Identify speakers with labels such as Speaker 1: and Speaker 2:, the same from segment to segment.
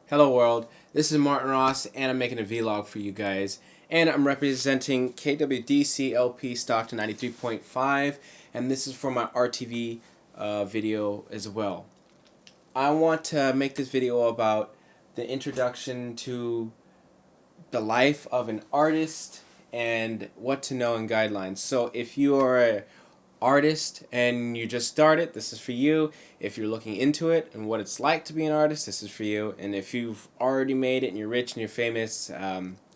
Speaker 1: Hello world, this is Martin Ross and I'm making a vlog for you guys, and I'm representing KWDC LP Stockton 93.5, and this is for my RTV video as well. I want to make this video about the introduction to the life of an artist and what to know and guidelines. So if you are a artist and you just started, this is for you. If you're looking into it and what it's like to be an artist, this is for you. And if you've already made it and you're rich and you're famous,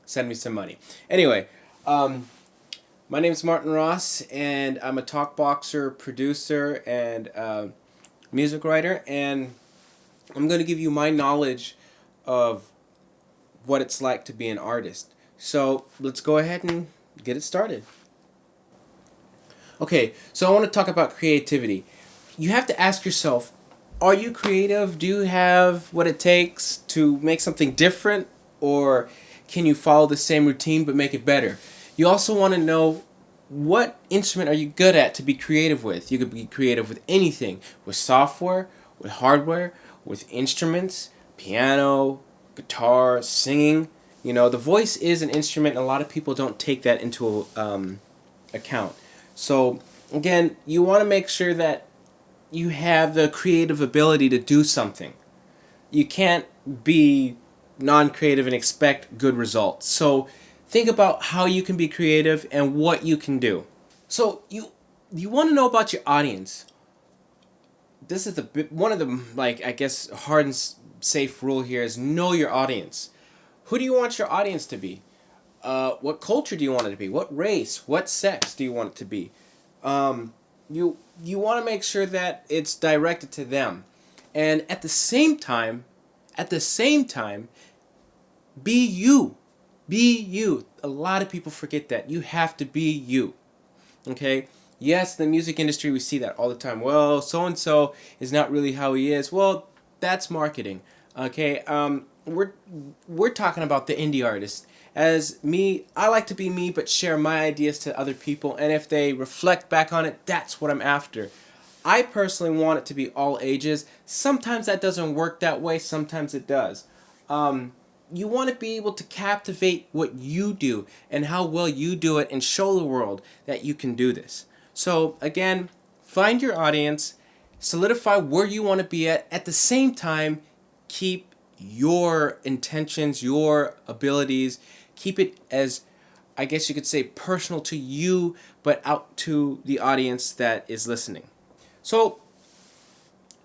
Speaker 1: send me some money. Anyway, my name is Martin Ross, and I'm a talk boxer, producer, and music writer, and I'm going to give you my knowledge of what it's like to be an artist. So let's go ahead and get it started. Okay, so I want to talk about creativity. You have to ask yourself, are you creative? Do you have what it takes to make something different? Or can you follow the same routine but make it better? You also want to know, what instrument are you good at to be creative with? You could be creative with anything, with software, with hardware, with instruments, piano, guitar, singing. You know, the voice is an instrument, and a lot of people don't take that into account. So again, you want to make sure that you have the creative ability to do something. You can't be non-creative and expect good results. So think about how you can be creative and what you can do. So you want to know about your audience. This is one of the, like, I guess, hard and safe rule here is know your audience. Who do you want your audience to be? What culture do you want it to be? What race? What sex do you want it to be? You want to make sure that it's directed to them, and at the same time, be you. Be you. A lot of people forget that you have to be you. Okay. Yes, in the music industry we see that all the time. Well, so and so is not really how he is. Well, that's marketing. Okay. We're talking about the indie artist. As me, I like to be me, but share my ideas to other people, and if they reflect back on it, that's what I'm after. I personally want it to be all ages. Sometimes that doesn't work that way, sometimes it does. You want to be able to captivate what you do and how well you do it, and show the world that you can do this. So again, find your audience, solidify where you want to be at the same time, keep your intentions, your abilities, keep it as, I guess you could say, personal to you, but out to the audience that is listening. So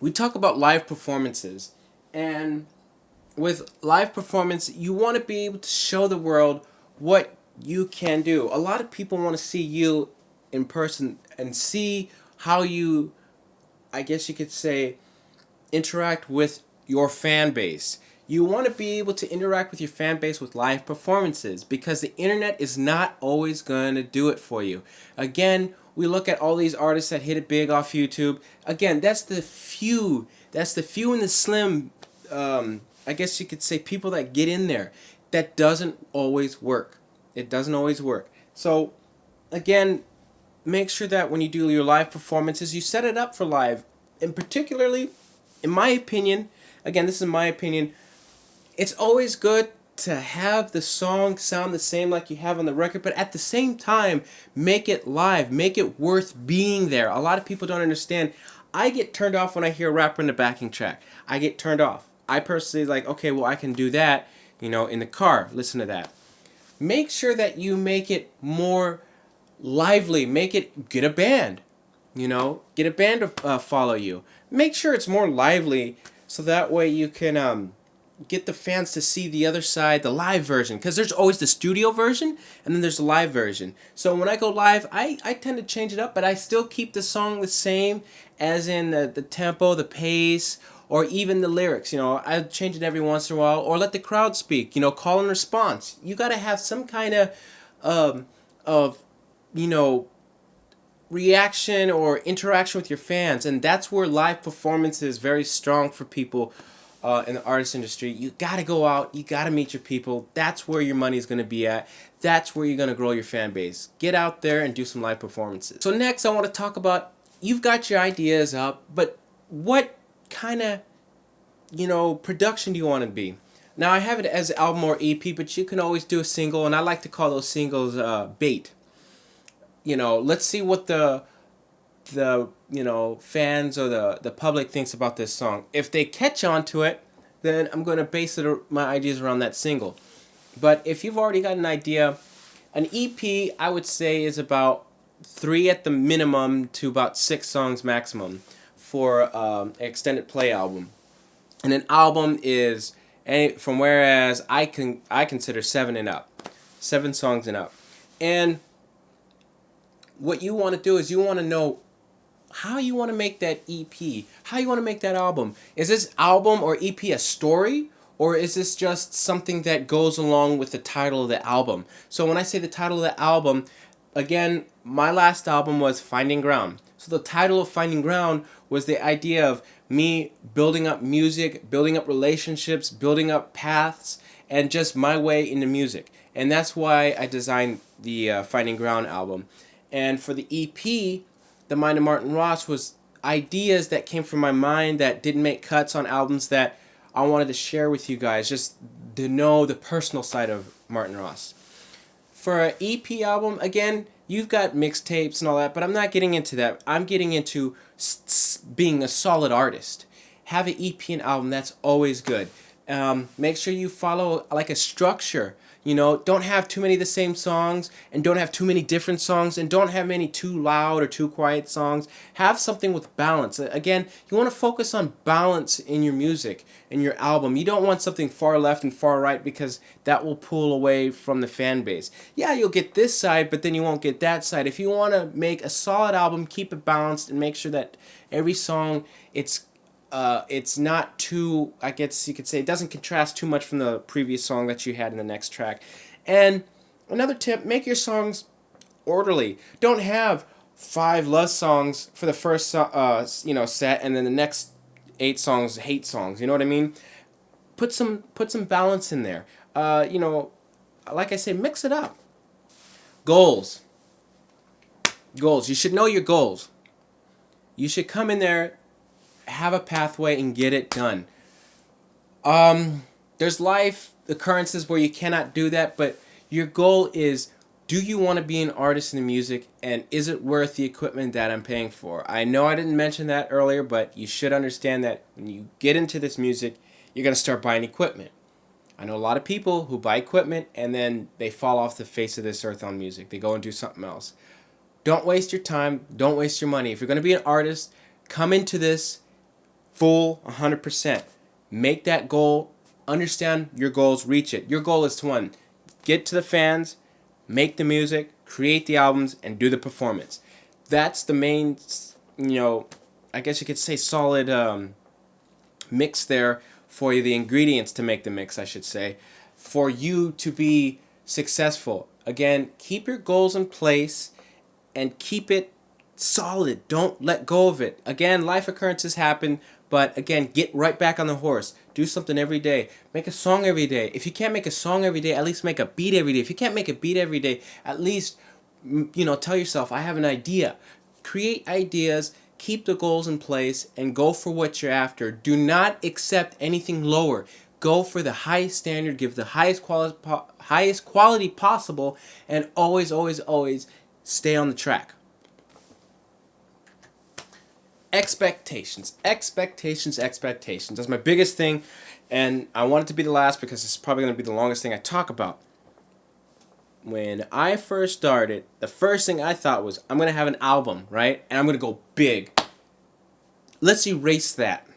Speaker 1: we talk about live performances, and with live performance, you want to be able to show the world what you can do. A lot of people want to see you in person and see how you, I guess you could say, interact with your fan base. You want to be able to interact with your fan base with live performances, because the internet is not always going to do it for you. Again, we look at all these artists that hit it big off YouTube. Again, that's the few. That's the few and the slim, I guess you could say, people that get in there. That doesn't always work. It doesn't always work. So, again, make sure that when you do your live performances, you set it up for live. And particularly, in my opinion, again, this is my opinion, it's always good to have the song sound the same like you have on the record, but at the same time, make it live, make it worth being there. A lot of people don't understand. I get turned off when I hear a rapper in the backing track. I get turned off. I personally like, okay, well, I can do that, you know, in the car, listen to that. Make sure that you make it more lively. Get a band, you know, get a band to follow you. Make sure it's more lively, so that way you can get the fans to see the other side, the live version, because there's always the studio version and then there's the live version. So when I go live, I tend to change it up, but I still keep the song the same, as in the tempo, the pace, or even the lyrics. You know, I change it every once in a while, or let the crowd speak, you know, call and response. You got to have some kind of you know, reaction or interaction with your fans, and that's where live performance is very strong for people in the artist industry. You got to go out, you got to meet your people. That's where your money is going to be at. That's where you're going to grow your fan base. Get out there and do some live performances. So next, I want to talk about, you've got your ideas up, but what kind of, you know, production do you want to be? Now I have it as album or EP, but you can always do a single, and I like to call those singles bait. Let's see what the fans or the public thinks about this song. If they catch on to it, then I'm going to base my ideas around that single. But if you've already got an idea, an EP I would say is about 3 at the minimum to about 6 songs maximum for an extended play album. And an album is from whereas I consider 7 and up, 7 songs and up. And what you want to do is you want to know how you want to make that EP, how you want to make that album. Is this album or EP a story, or is this just something that goes along with the title of the album? So when I say the title of the album, again, my last album was Finding Ground. So the title of Finding Ground was the idea of me building up music, building up relationships, building up paths, and just my way into music. And that's why I designed the Finding Ground album. And for the EP, The Mind of Martin Ross was ideas that came from my mind that didn't make cuts on albums that I wanted to share with you guys, just to know the personal side of Martin Ross. For an EP album, again, you've got mixtapes and all that, but I'm not getting into that. I'm getting into being a solid artist. Have an EP and album, that's always good. Make sure you follow like a structure. Don't have too many of the same songs, and don't have too many different songs, and don't have many too loud or too quiet songs. Have something with balance. Again, you want to focus on balance in your music, in your album. You don't want something far left and far right, because that will pull away from the fan base. Yeah, you'll get this side, but then you won't get that side. If you want to make a solid album, keep it balanced and make sure that every song, it's not too, I guess you could say, it doesn't contrast too much from the previous song that you had in the next track. And another tip, make your songs orderly. Don't have 5 love songs for the first set, and then the next 8 songs hate songs. You know what I mean? Put some balance in there. Like I say, mix it up. Goals. You should know your goals. You should come in there, have a pathway, and get it done. There's life occurrences where you cannot do that, but your goal is, do you want to be an artist in the music, and is it worth the equipment that I'm paying for? I know I didn't mention that earlier, but you should understand that when you get into this music, you're going to start buying equipment. I know a lot of people who buy equipment and then they fall off the face of this earth on music. They go and do something else. Don't waste your time. Don't waste your money. If you're going to be an artist, come into this full 100%. Make that goal. Understand your goals. Reach it. Your goal is to, 1, get to the fans, make the music, create the albums, and do the performance. That's the main, I guess you could say solid mix there for you, the ingredients to make the mix, I should say, for you to be successful. Again, keep your goals in place and keep it solid. Don't let go of it. Again, life occurrences happen, but again, get right back on the horse. Do something every day. Make a song every day. If you can't make a song every day, at least make a beat every day. If you can't make a beat every day, at least, tell yourself, I have an idea. Create ideas, keep the goals in place, and go for what you're after. Do not accept anything lower. Go for the highest standard, give the highest quality possible, and always, always, always stay on the track. Expectations. That's my biggest thing, and I want it to be the last because it's probably going to be the longest thing I talk about. When I first started, the first thing I thought was, I'm going to have an album, right? And I'm going to go big. Let's erase that.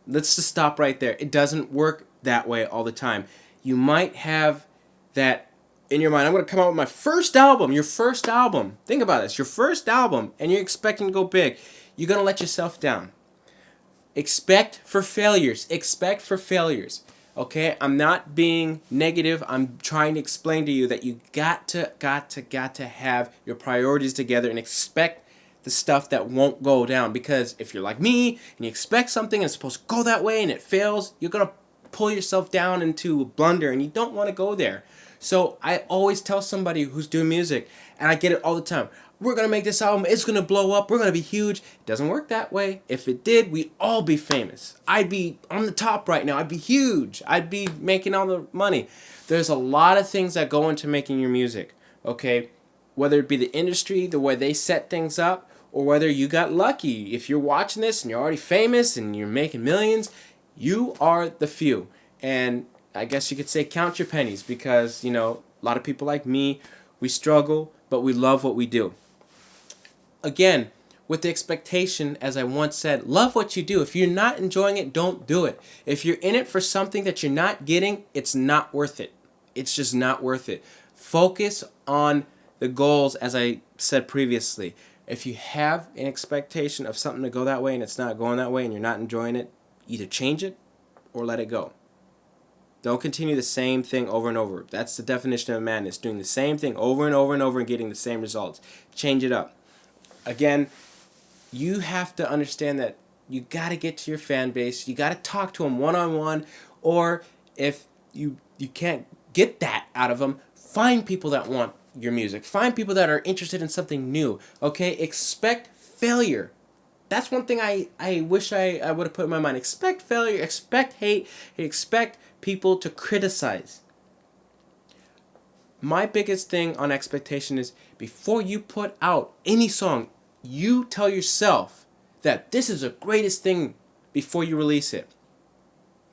Speaker 1: Let's just stop right there. It doesn't work that way all the time. You might have that in your mind. I'm going to come out with my first album, your first album. Think about this, your first album, and you're expecting to go big. You're going to let yourself down. Expect for failures. Okay? I'm not being negative. I'm trying to explain to you that you got to have your priorities together and expect the stuff that won't go down. Because if you're like me and you expect something and it's supposed to go that way and it fails, you're going to pull yourself down into a blunder, and you don't want to go there. So I always tell somebody who's doing music, and I get it all the time, we're going to make this album, it's going to blow up, we're going to be huge. It doesn't work that way. If it did, we'd all be famous. I'd be on the top right now. I'd be huge. I'd be making all the money. There's a lot of things that go into making your music, okay? Whether it be the industry, the way they set things up, or whether you got lucky. If you're watching this and you're already famous and you're making millions, you are the few. And I guess you could say count your pennies, because, you know, a lot of people like me, we struggle, but we love what we do. Again, with the expectation, as I once said, love what you do. If you're not enjoying it, don't do it. If you're in it for something that you're not getting, it's not worth it. It's just not worth it. Focus on the goals, as I said previously. If you have an expectation of something to go that way and it's not going that way and you're not enjoying it, either change it or let it go. Don't continue the same thing over and over. That's the definition of madness, doing the same thing over and over and over and getting the same results. Change it up. Again, you have to understand that you got to get to your fan base. You got to talk to them one-on-one, or if you can't get that out of them, find people that want your music. Find people that are interested in something new. Okay? Expect failure. That's one thing I wish I would have put in my mind. Expect failure. Expect hate. Expect people to criticize. My biggest thing on expectation is, before you put out any song, you tell yourself that this is the greatest thing before you release it.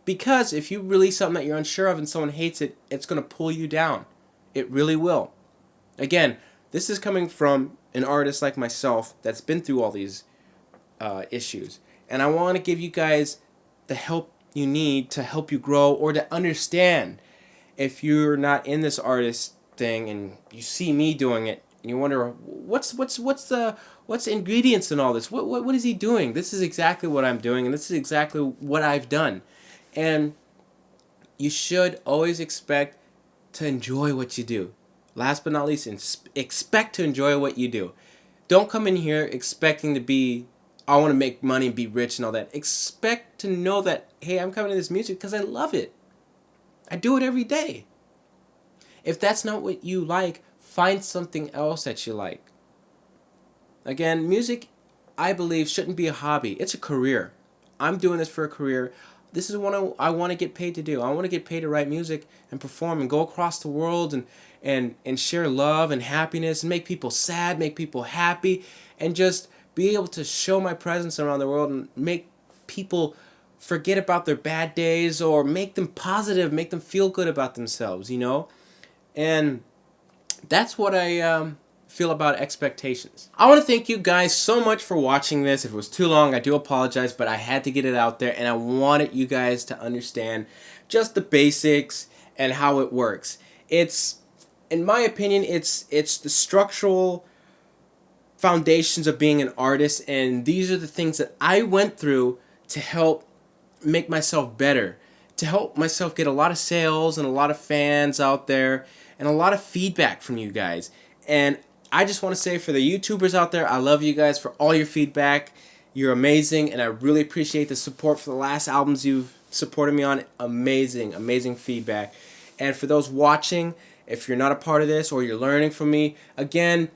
Speaker 1: Because if you release something that you're unsure of and someone hates it, it's going to pull you down. It really will. Again, this is coming from an artist like myself that's been through all these issues. And I want to give you guys the help you need to help you grow, or to understand. If you're not in this artist thing and you see me doing it and you wonder what's the ingredients in all this, what is he doing? This is exactly what I'm doing, and this is exactly what I've done. And you should always expect to enjoy what you do. Last but not least, expect to enjoy what you do. Don't come in here expecting to be, I want to make money and be rich and all that. Expect to know that, hey, I'm coming to this music because I love it. I do it every day. If that's not what you like, find something else that you like. Again, music, I believe, shouldn't be a hobby. It's a career. I'm doing this for a career. This is what I want to get paid to do. I want to get paid to write music and perform and go across the world and share love and happiness and make people sad, make people happy, and just be able to show my presence around the world and make people forget about their bad days, or make them positive, make them feel good about themselves, you know? And that's what I feel about expectations. I want to thank you guys so much for watching this. If it was too long, I do apologize, but I had to get it out there, and I wanted you guys to understand just the basics and how it works. It's, in my opinion, it's the structural foundations of being an artist, and these are the things that I went through to help make myself better, to help myself get a lot of sales and a lot of fans out there and a lot of feedback from you guys. And I just want to say, for the YouTubers out there, I love you guys for all your feedback. You're amazing, and I really appreciate the support for the last albums you've supported me on. Amazing, amazing feedback. And for those watching, if you're not a part of this or you're learning from me, again,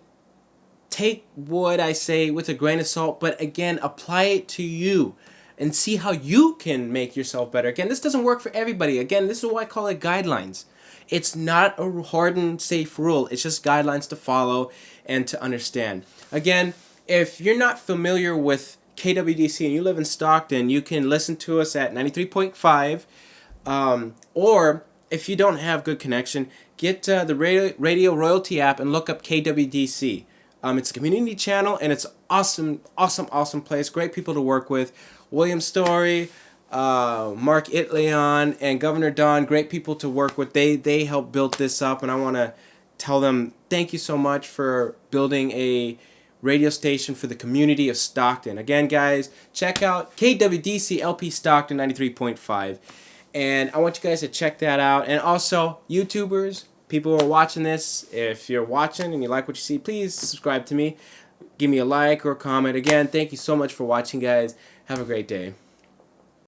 Speaker 1: take what I say with a grain of salt, but again, apply it to you and see how you can make yourself better. Again, this doesn't work for everybody. Again, this is why I call it guidelines. It's not a hard and safe rule. It's just guidelines to follow and to understand. Again, if you're not familiar with KWDC and you live in Stockton, you can listen to us at 93.5. Or if you don't have good connection, get the Radio Royalty app and look up KWDC. It's a community channel, and it's awesome, awesome, awesome place. Great people to work with. William Story, Mark Itleon, and Governor Don, great people to work with. They helped build this up, and I want to tell them thank you so much for building a radio station for the community of Stockton. Again, guys, check out KWDC LP Stockton 93.5. And I want you guys to check that out. And also, YouTubers, people who are watching this, if you're watching and you like what you see, please subscribe to me. Give me a like or a comment. Again, thank you so much for watching, guys. Have a great day.